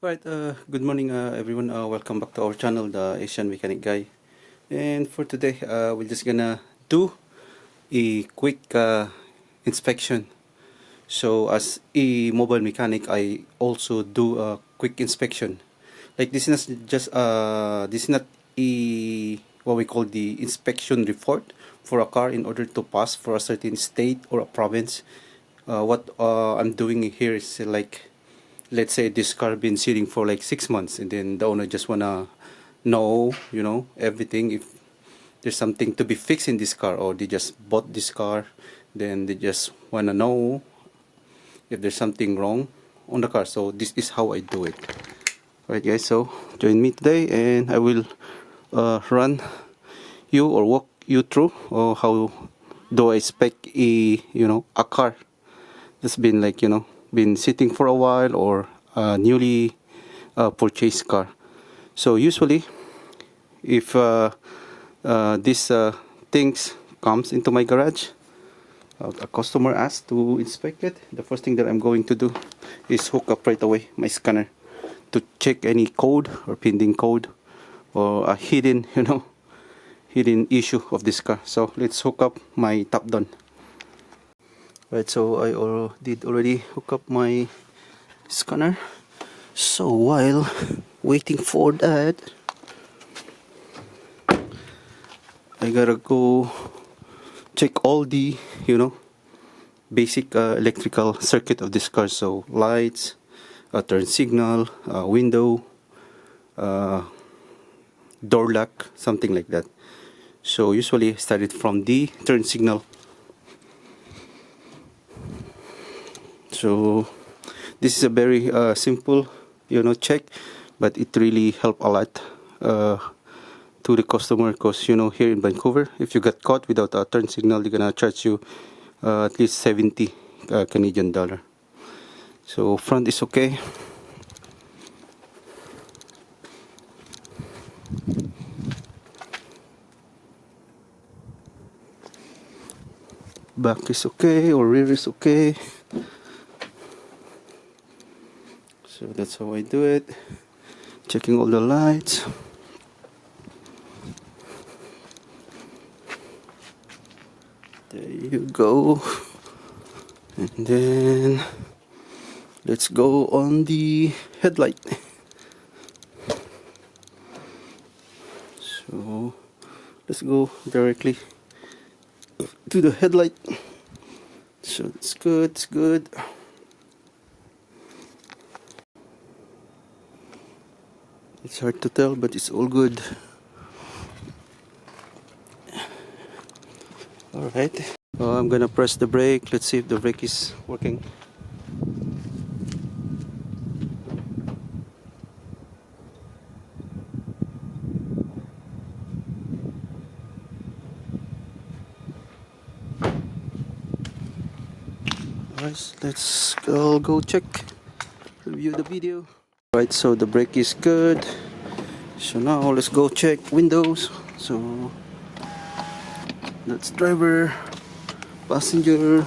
Right, good morning everyone. Welcome back to our channel, the Asian Mechanic Guy. And for today, we're just gonna do a quick inspection. So as a mobile mechanic, I also do a quick inspection. Like this is not just this is not a what we call the inspection report for a car in order to pass for a certain state or a province. What I'm doing here is like, let's say this car been sitting for like 6 months, and then the owner just wanna know, everything, if there's something to be fixed in this car, or they just bought this car, then they just wanna know if there's something wrong on the car. So this is how I do it. Alright guys, so join me today and I will run you or walk you through how do I spec a car that's been like been sitting for a while, or a newly purchased car. So usually if these things comes into my garage, a customer asks to inspect it, the first thing that I'm going to do is hook up right away my scanner to check any code or pending code or a hidden hidden issue of this car. So let's hook up my top down. Right, so I did already hook up my scanner. So while waiting for that, I gotta go check all the basic electrical circuit of this car. So lights, turn signal, window, door lock, something like that. So usually I started from the turn signal. So this is a very simple check, but it really helped a lot to the customer, because here in Vancouver, if you get caught without a turn signal, they're gonna charge you at least 70 Canadian dollar. So front is okay. Back is okay, or rear is okay. So that's how I do it. Checking all the lights. There you go. And then let's go on the headlight. So let's go directly to the headlight. So it's good, it's good. It's hard to tell, but it's all good. Alright, I'm gonna press the brake. Let's see if the brake is working. Alright, let's go check, review the video. Right, so the brake is good. So now let's go check windows. So that's driver, passenger,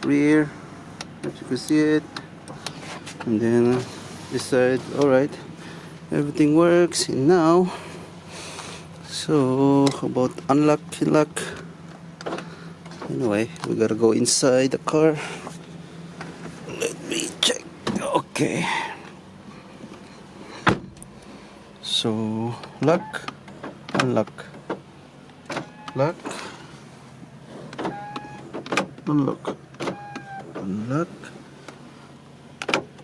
rear, as you can see it, and then this side. Alright, everything works. And now, so about unlock, lock. Anyway, we gotta go inside the car. Let me check. Okay. So lock, unlock, lock, unlock, unlock.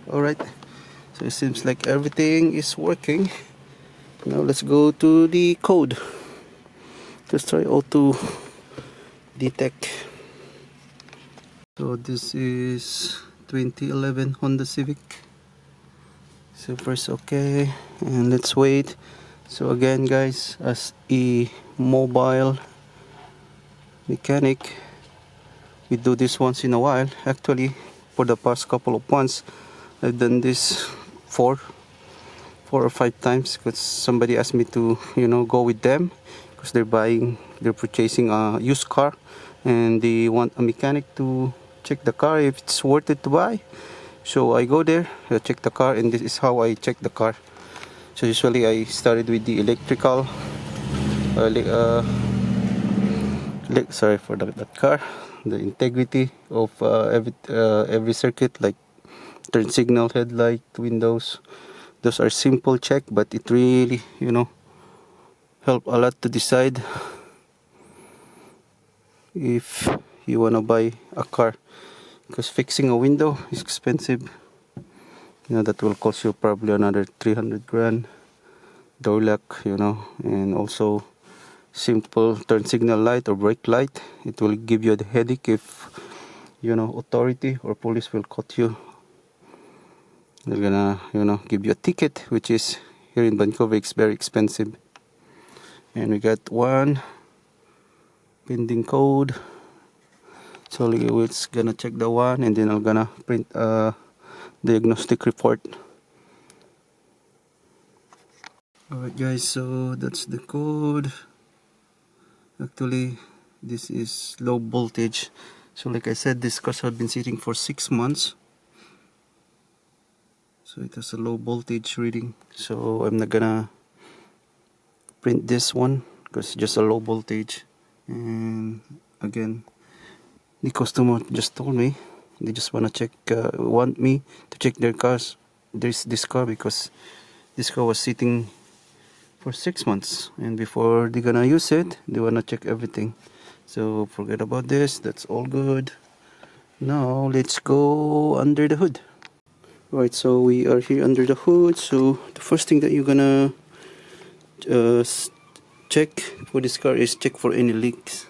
Alright, so it seems like everything is working. Now let's go to the code. Let's try auto detect. So this is 2011 Honda Civic. So first, okay, and let's wait. So again guys, as a mobile mechanic, we do this once in a while. Actually, for the past couple of months, I've done this four or five times, because somebody asked me to go with them, because they're purchasing a used car, and they want a mechanic to check the car if it's worth it to buy. So I go there, I check the car, and this is how I check the car. So usually I started with the electrical, sorry for that car, the integrity of every circuit, like turn signal, headlight, windows. Those are simple check, but it really, help a lot to decide if you wanna buy a car, because fixing a window is expensive. That will cost you probably another 300 grand. Door lock, and also simple turn signal light or brake light. It will give you the headache if authority or police will caught you. They're gonna give you a ticket, which is here in Vancouver it's very expensive. And we got one pending code, so we're gonna check the one, and then I'm gonna print a diagnostic report. Alright guys, so that's the code. Actually this is low voltage, so like I said, this car has been sitting for 6 months, so it has a low voltage reading. So I'm not gonna print this one because it's just a low voltage. And again, the customer just told me they just want me to check their cars, this car, because this car was sitting for 6 months, and before they're gonna use it, they wanna check everything. So forget about this, that's all good. Now let's go under the hood. Right, so we are here under the hood. So the first thing that you're gonna check for this car is check for any leaks.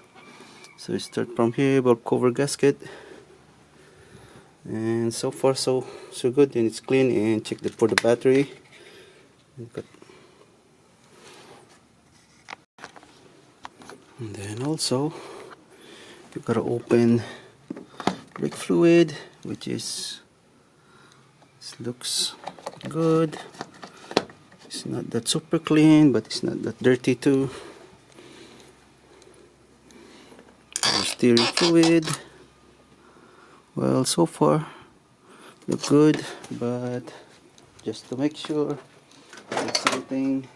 So start from here, bulb cover gasket, and so far so good, and it's clean. And check for the battery. And then also you gotta open brake fluid, which is, this looks good. It's not that super clean, but it's not that dirty too. Steering fluid, well, so far look good, but just to make sure it's everything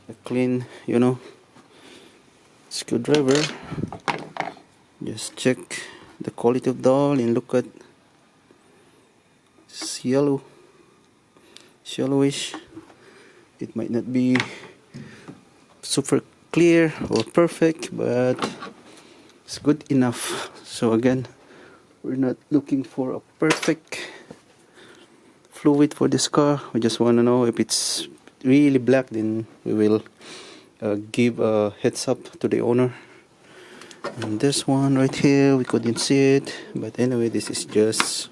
a clean, screwdriver. Just check the quality of the oil and look at it's yellowish. It might not be super clear or perfect, but it's good enough. So again, we're not looking for a perfect fluid for this car. We just want to know if it's really black, then we will give a heads up to the owner. And this one right here, we couldn't see it, but anyway, this is just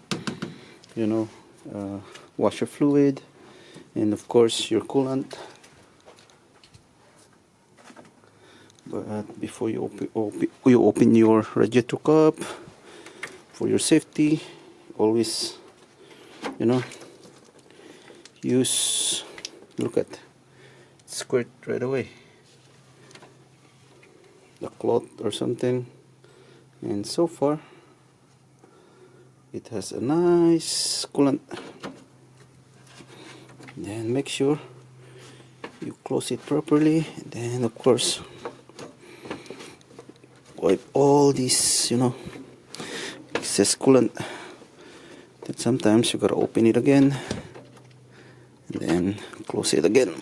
washer fluid, and of course your coolant. But before you open your radiator cup, for your safety, always use, look at, squirt right away the cloth or something. And so far it has a nice coolant. Then make sure you close it properly, then of course wipe all this excess coolant. Then sometimes you gotta open it again and then close it again,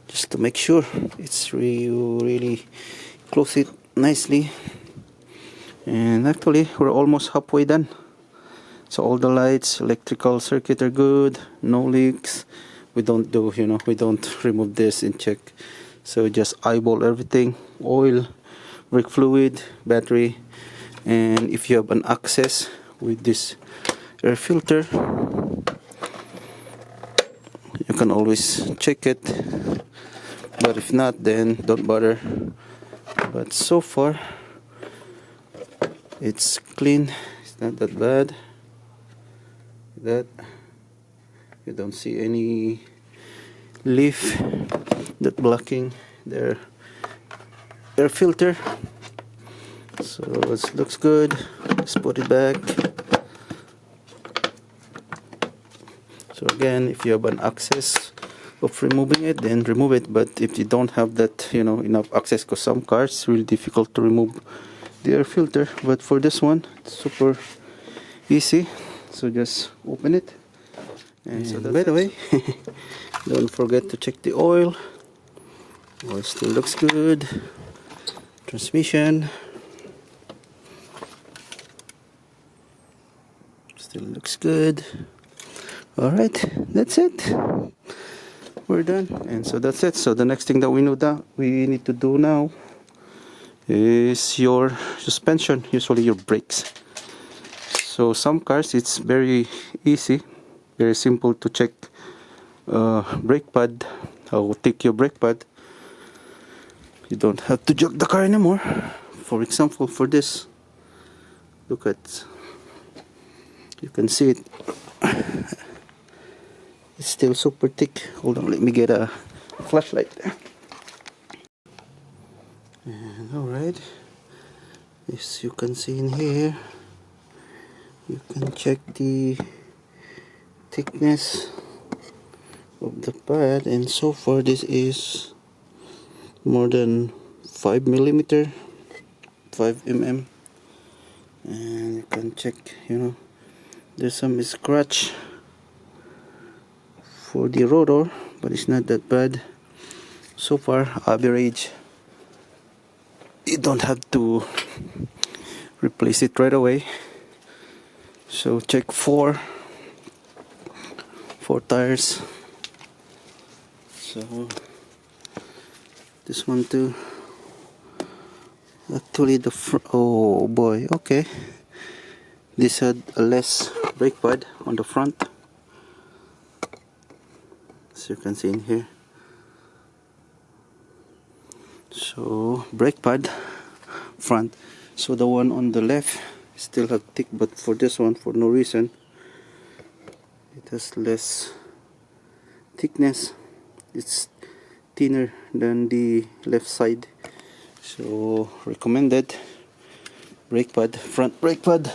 just to make sure it's really close it nicely. And actually we're almost halfway done. So all the lights, electrical circuit are good, no leaks. We don't remove this and check. So just eyeball everything: oil, brake fluid, battery, and if you have an access with this air filter, you can always check it. But if not, then don't bother. But so far it's clean, it's not that bad. That you don't see any leaf that blocking their air filter. So it looks good. Let's put it back. So again, if you have an access of removing it, then remove it. But if you don't have that, enough access, because some cars it's really difficult to remove the air filter. But for this one, it's super easy. So just open it. And so by the way, don't forget to check the oil. Oil still looks good. Transmission still looks good. Alright, that's it. We're done. And so that's it. So the next thing that we need to do now is your suspension, usually your brakes. So some cars it's very easy, very simple to check brake pad, how thick your brake pad. You don't have to jog the car anymore. For example, for this, look at, you can see it. It's still super thick. Hold on, let me get a flashlight. And alright, as you can see in here, you can check the thickness of the pad, and so far this is more than 5 millimeter, 5 mm. And you can check, there's some scratch for the rotor, but it's not that bad. So far, average. You don't have to replace it right away. So check four tires. So this one too. Actually the oh boy, okay. This had a less brake pad on the front. So you can see in here. So brake pad front. So the one on the left still have thick, but for this one, for no reason, it has less thickness. It's thinner than the left side. So recommended brake pad, front brake pad.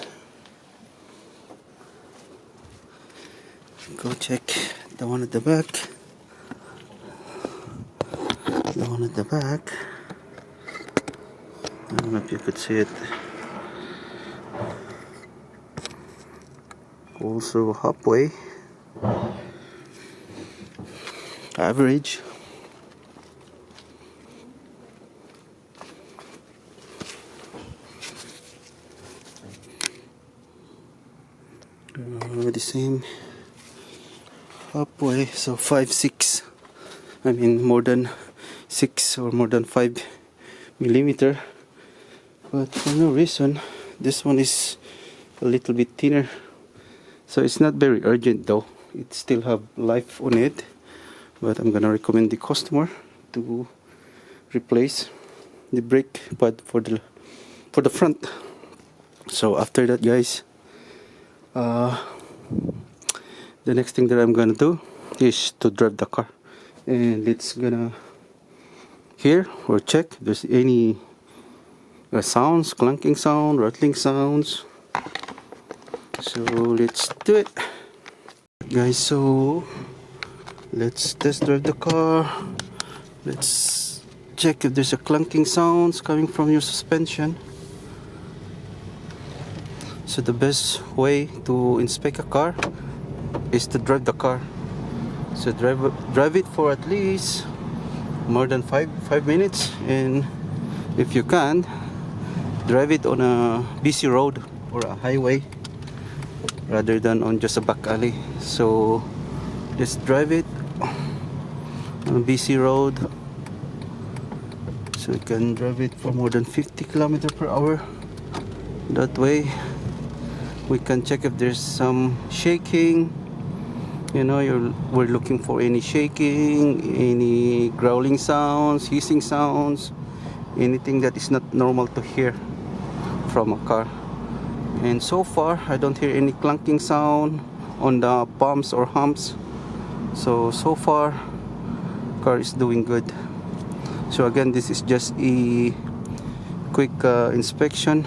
Go check the one at the back. The one at the back. I don't know if you could see it. Also halfway. Average. The same. Halfway, so 5, 6. I mean more than 6 or more than 5 millimeter. But for no reason, this one is a little bit thinner. So it's not very urgent though. It still have life on it. But I'm gonna recommend the customer to replace the brake pad for the front. So after that, guys, the next thing that I'm gonna do is to drive the car, and it's gonna hear or check if there's any sounds, clunking sound, rattling sounds. So let's do it, guys. So let's test drive the car. Let's check if there's a clunking sounds coming from your suspension. So the best way to inspect a car is to drive the car. So drive it for at least more than 5 minutes, and if you can, drive it on a busy road or a highway rather than on just a back alley. So just drive it on a busy road, so you can drive it for more than 50 kilometers per hour. That way we can check if there's some shaking. We're looking for any shaking, any growling sounds, hissing sounds, anything that is not normal to hear from a car. And so far I don't hear any clunking sound on the bumps or humps. So far car is doing good. So again, this is just a quick inspection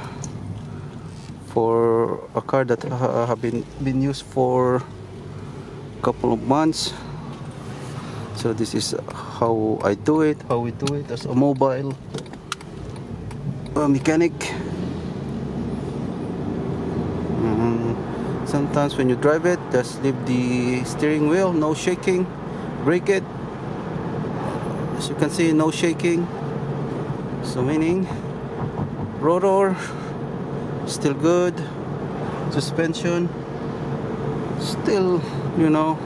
for a car that have been used for a couple of months. So this is how I do it, how we do it as a mobile mechanic. Sometimes when you drive it, just leave the steering wheel, no shaking, brake it, as you can see, no shaking. So meaning rotor still good, suspension still, you know,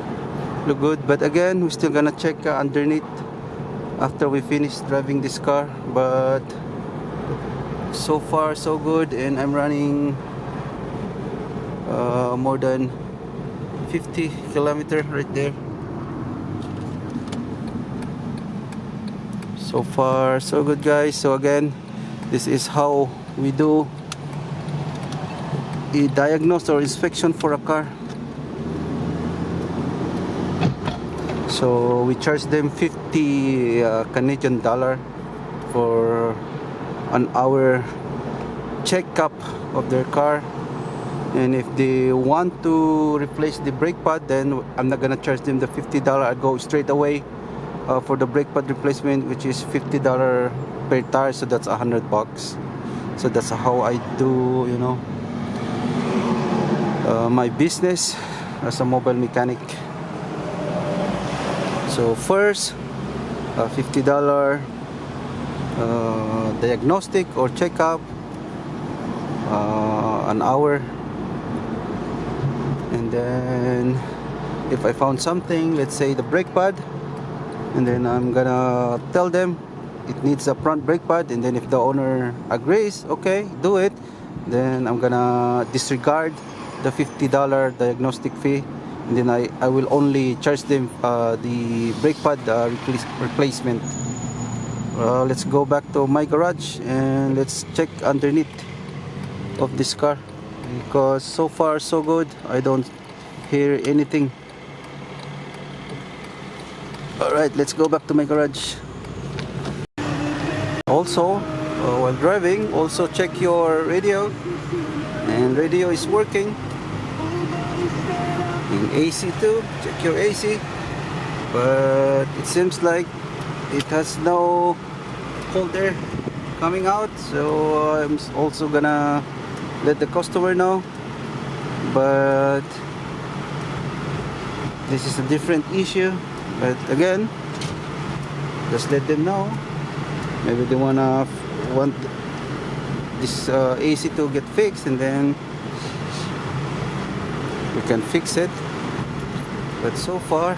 look good. But again, we're still gonna check underneath after we finish driving this car. But so far so good, and I'm running more than 50 kilometers right there. So far so good, guys. So again, this is how we do a diagnosis or inspection for a car. So we charge them 50 Canadian dollar for an hour checkup of their car. And if they want to replace the brake pad, then I'm not gonna charge them the $50. I go straight away for the brake pad replacement, which is $50 per tire, so that's $100. So that's how I do, you know, my business as a mobile mechanic. So first, $50 diagnostic or checkup, an hour. And then if I found something, let's say the brake pad, and then I'm gonna tell them it needs a front brake pad, and then if the owner agrees, okay, do it, then I'm gonna disregard the $50 diagnostic fee, and then I will only charge them the brake pad replacement. Let's go back to my garage and let's check underneath of this car, because so far so good, I don't hear anything. Alright, let's go back to my garage. Also, while driving, also check your radio, and radio is working. In AC too, check your AC, but it seems like it has no cold air coming out, so I'm also gonna let the customer know. But this is a different issue. But again, just let them know. Maybe they want this AC to get fixed, and then we can fix it. But so far,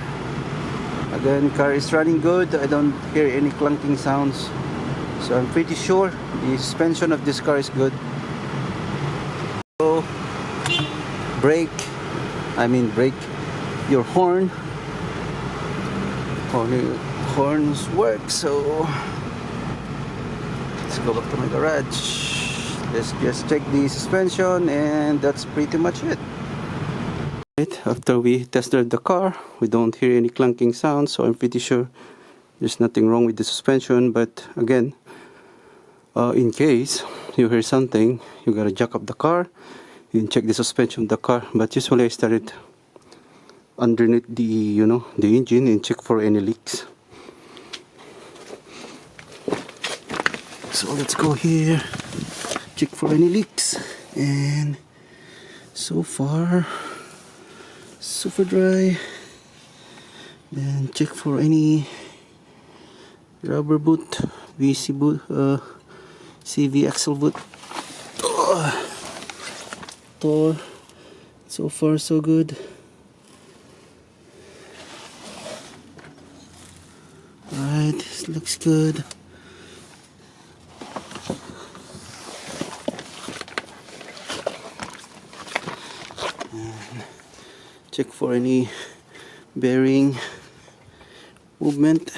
again, car is running good. I don't hear any clunking sounds, so I'm pretty sure the suspension of this car is good. So brake your horn. Only horns work. So let's go back to my garage. Let's just check the suspension, and that's pretty much it. After we tested the car, we don't hear any clunking sounds, so I'm pretty sure there's nothing wrong with the suspension. But again, in case you hear something, you gotta jack up the car and check the suspension of the car. But usually I started underneath the the engine and check for any leaks. So let's go here, check for any leaks, and so far super dry. Then check for any rubber boot, VC boot, CV axle boot. So far so good. Alright, this looks good. And check for any bearing movement.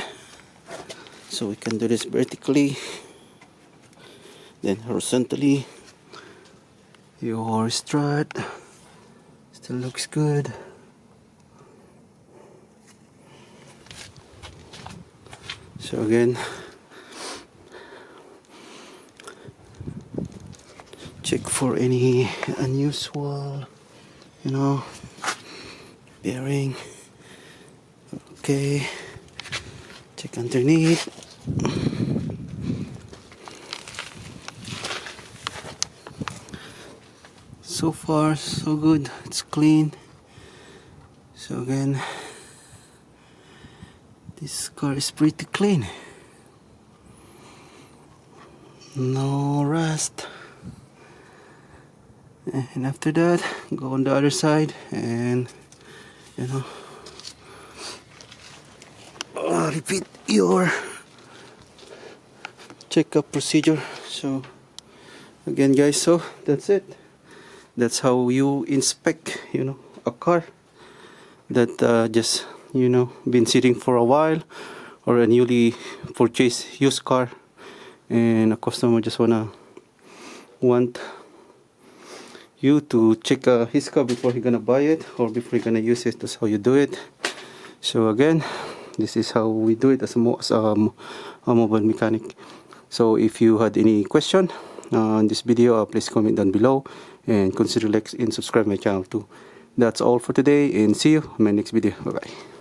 So we can do this vertically, then horizontally. Your strut still looks good. So again, check for any unusual, you know, bearing. Okay, check underneath. So far so good, it's clean. So again, this car is pretty clean, no rust. And after that, go on the other side and, you know, repeat your checkup procedure. So again guys, so that's it. That's how you inspect, you know, a car that just, you know, been sitting for a while, or a newly purchased used car, and a customer just want you to check his car before he gonna buy it or before he gonna use it. That's how you do it. So again, this is how we do it as a mobile mechanic. So if you had any question on this video, please comment down below and consider like and subscribe my channel too. That's all for today, and see you in my next video. Bye bye.